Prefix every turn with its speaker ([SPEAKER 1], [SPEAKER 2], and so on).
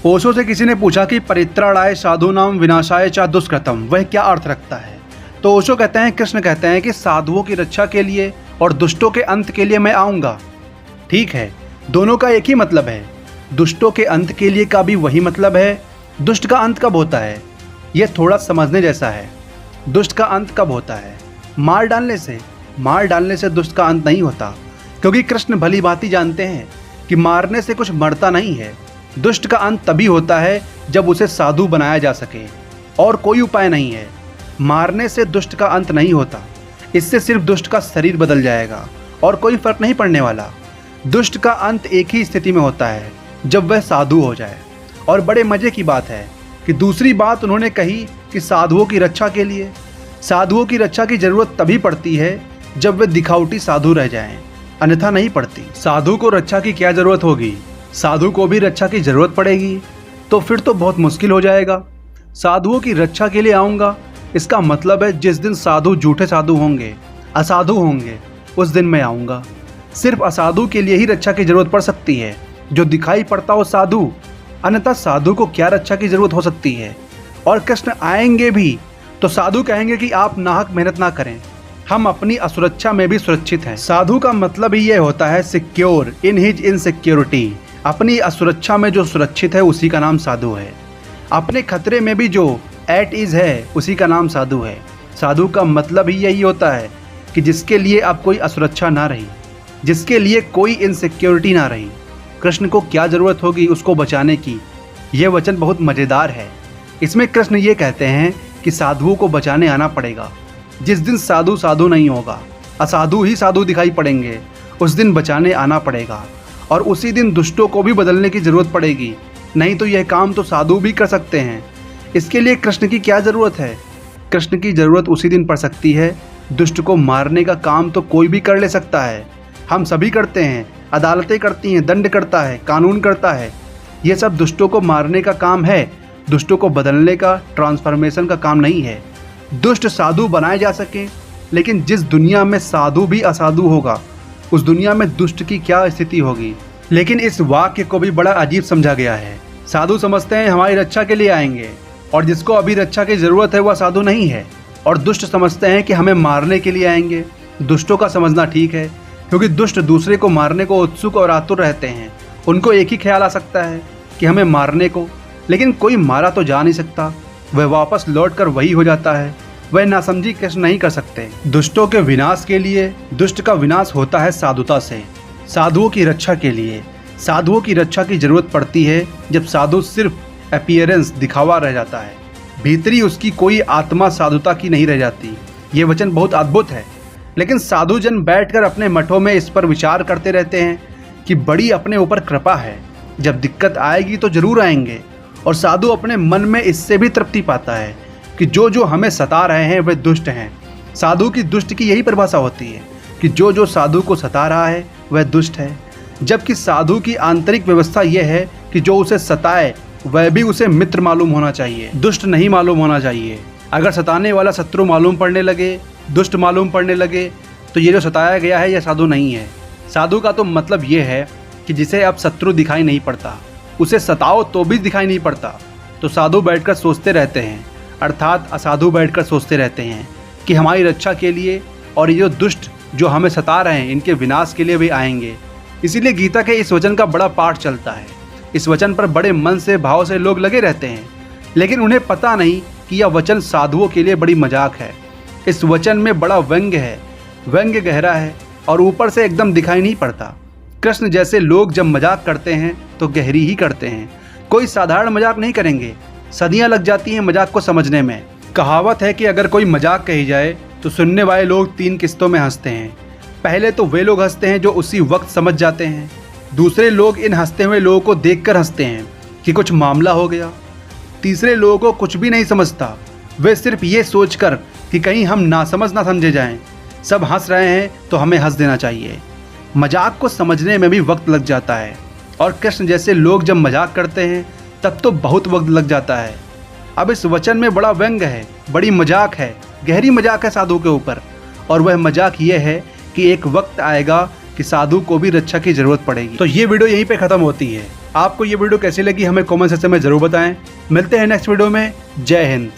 [SPEAKER 1] ओशो से किसी ने पूछा कि परित्राणाय साधूनाम विनाशाय च दुष्कृतम वह क्या अर्थ रखता है। तो ओशो कहते हैं, कृष्ण कहते हैं कि साधुओं की रक्षा के लिए और दुष्टों के अंत के लिए मैं आऊँगा। ठीक है, दोनों का एक ही मतलब है। दुष्टों के अंत के लिए का भी वही मतलब है। दुष्ट का अंत कब होता है, यह थोड़ा समझने जैसा है। दुष्ट का अंत कब होता है? मार डालने से दुष्ट का अंत नहीं होता, क्योंकि कृष्ण भली भांति जानते हैं कि मारने से कुछ मरता नहीं है। दुष्ट का अंत तभी होता है जब उसे साधु बनाया जा सके, और कोई उपाय नहीं है। मारने से दुष्ट का अंत नहीं होता, इससे सिर्फ दुष्ट का शरीर बदल जाएगा और कोई फर्क नहीं पड़ने वाला। दुष्ट का अंत एक ही स्थिति में होता है, जब वह साधु हो जाए। और बड़े मजे की बात है कि दूसरी बात उन्होंने कही कि साधुओं की रक्षा के लिए। साधुओं की रक्षा की जरूरत तभी पड़ती है जब वे दिखावटी साधु रह जाएं, अन्यथा नहीं पड़ती। साधु को रक्षा की क्या जरूरत होगी? साधु को भी रक्षा की जरूरत पड़ेगी, तो फिर तो बहुत मुश्किल हो जाएगा। साधुओं की रक्षा के लिए आऊँगा, इसका मतलब है जिस दिन साधु झूठे साधु होंगे, असाधु होंगे, उस दिन मैं आऊँगा। सिर्फ असाधु के लिए ही रक्षा की जरूरत पड़ सकती है, जो दिखाई पड़ता हो साधु, अन्यथा साधु को क्या रक्षा की जरूरत हो सकती है। और कृष्ण आएंगे भी तो साधु कहेंगे कि आप नाहक मेहनत ना करें, हम अपनी असुरक्षा में भी सुरक्षित हैं। साधु का मतलब ही यह होता है सिक्योर इन हिज इनसिक्योरिटी। अपनी असुरक्षा में जो सुरक्षित है उसी का नाम साधु है। अपने खतरे में भी जो एट इज है उसी का नाम साधु है। साधु का मतलब ही यही होता है कि जिसके लिए अब कोई असुरक्षा ना रही, जिसके लिए कोई इनसिक्योरिटी ना रही। कृष्ण को क्या ज़रूरत होगी उसको बचाने की। यह वचन बहुत मज़ेदार है। इसमें कृष्ण ये कहते हैं कि साधुओं को बचाने आना पड़ेगा। जिस दिन साधु साधु नहीं होगा, असाधु ही साधु दिखाई पड़ेंगे, उस दिन बचाने आना पड़ेगा। और उसी दिन दुष्टों को भी बदलने की ज़रूरत पड़ेगी, नहीं तो यह काम तो साधु भी कर सकते हैं। इसके लिए कृष्ण की क्या ज़रूरत है? कृष्ण की ज़रूरत उसी दिन पड़ सकती है। दुष्ट को मारने का काम तो कोई भी कर ले सकता है, हम सभी करते हैं, अदालतें करती हैं, दंड करता है, कानून करता है। ये सब दुष्टों को मारने का काम है, दुष्टों को बदलने का, ट्रांसफॉर्मेशन का काम नहीं है। दुष्ट साधु बनाए जा सकें, लेकिन जिस दुनिया में साधु भी असाधु होगा, उस दुनिया में दुष्ट की क्या स्थिति होगी। लेकिन इस वाक्य को भी बड़ा अजीब समझा गया है। साधु समझते हैं हमारी रक्षा के लिए आएंगे, और जिसको अभी रक्षा की ज़रूरत है वह साधु नहीं है। और दुष्ट समझते हैं कि हमें मारने के लिए आएंगे। दुष्टों का समझना ठीक है, क्योंकि दुष्ट दूसरे को मारने को उत्सुक और आतुर रहते हैं। उनको एक ही ख्याल आ सकता है कि हमें मारने को, लेकिन कोई मारा तो जा नहीं सकता, वह वापस लौट कर वही हो जाता है। वह नासमझी कृष्ण नहीं कर सकते। दुष्टों के विनाश के लिए दुष्ट का विनाश होता है साधुता से। साधुओं की रक्षा के लिए साधुओं की रक्षा की जरूरत पड़ती है जब साधु सिर्फ अपीयरेंस, दिखावा रह जाता है, भीतरी उसकी कोई आत्मा साधुता की नहीं रह जाती। ये वचन बहुत अद्भुत है। लेकिन साधु जन बैठकर अपने मठों में इस पर विचार करते रहते हैं कि बड़ी अपने ऊपर कृपा है, जब दिक्कत आएगी तो जरूर आएंगे। और साधु अपने मन में इससे भी तृप्ति पाता है कि जो जो हमें सता रहे हैं वे दुष्ट हैं। साधु की दुष्ट की यही परिभाषा होती है कि जो जो साधु को सता रहा है वह दुष्ट है, जबकि साधु की आंतरिक व्यवस्था यह है कि जो उसे सताए वह भी उसे मित्र मालूम होना चाहिए, दुष्ट नहीं मालूम होना चाहिए। अगर सताने वाला शत्रु मालूम पड़ने लगे, दुष्ट मालूम पड़ने लगे, तो ये जो सताया गया है यह साधु नहीं है। साधु का तो मतलब ये है कि जिसे अब शत्रु दिखाई नहीं पड़ता, उसे सताओ तो भी दिखाई नहीं पड़ता, तो साधु बैठकर सोचते रहते हैं, अर्थात असाधु बैठकर सोचते रहते हैं कि हमारी रक्षा के लिए और ये जो दुष्ट जो हमें सता रहे हैं इनके विनाश के लिए वे आएंगे। इसीलिए गीता के इस वचन का बड़ा पाठ चलता है। इस वचन पर बड़े मन से, भाव से लोग लगे रहते हैं, लेकिन उन्हें पता नहीं कि यह वचन साधुओं के लिए बड़ी मजाक है। इस वचन में बड़ा व्यंग्य है, व्यंग्य गहरा है और ऊपर से एकदम दिखाई नहीं पड़ता। कृष्ण जैसे लोग जब मजाक करते हैं तो गहरी ही करते हैं, कोई साधारण मजाक नहीं करेंगे। सदियां लग जाती हैं मजाक को समझने में। कहावत है कि अगर कोई मजाक कही जाए तो सुनने वाले लोग 3 किस्तों में हंसते हैं। पहले तो वे लोग हंसते हैं जो उसी वक्त समझ जाते हैं। दूसरे लोग इन हंसते हुए लोगों को देखकर हंसते हैं कि कुछ मामला हो गया। तीसरे लोगों को कुछ भी नहीं समझता, वे सिर्फ ये सोचकर कि कहीं हम नासमझ ना समझे जाएं। सब हंस रहे हैं तो हमें हंस देना चाहिए। मजाक को समझने में भी वक्त लग जाता है, और कृष्ण जैसे लोग जब मजाक करते हैं तब तो बहुत वक्त लग जाता है। अब इस वचन में बड़ा व्यंग्य है, बड़ी मजाक है, गहरी मजाक है साधु के ऊपर। और वह मजाक ये है कि एक वक्त आएगा कि साधु को भी रक्षा की जरूरत पड़ेगी। तो ये वीडियो यहीं पे खत्म होती है। आपको ये वीडियो कैसी लगी हमें कमेंट सेक्शन में जरूर बताएं। मिलते हैं नेक्स्ट वीडियो में। जय हिंद।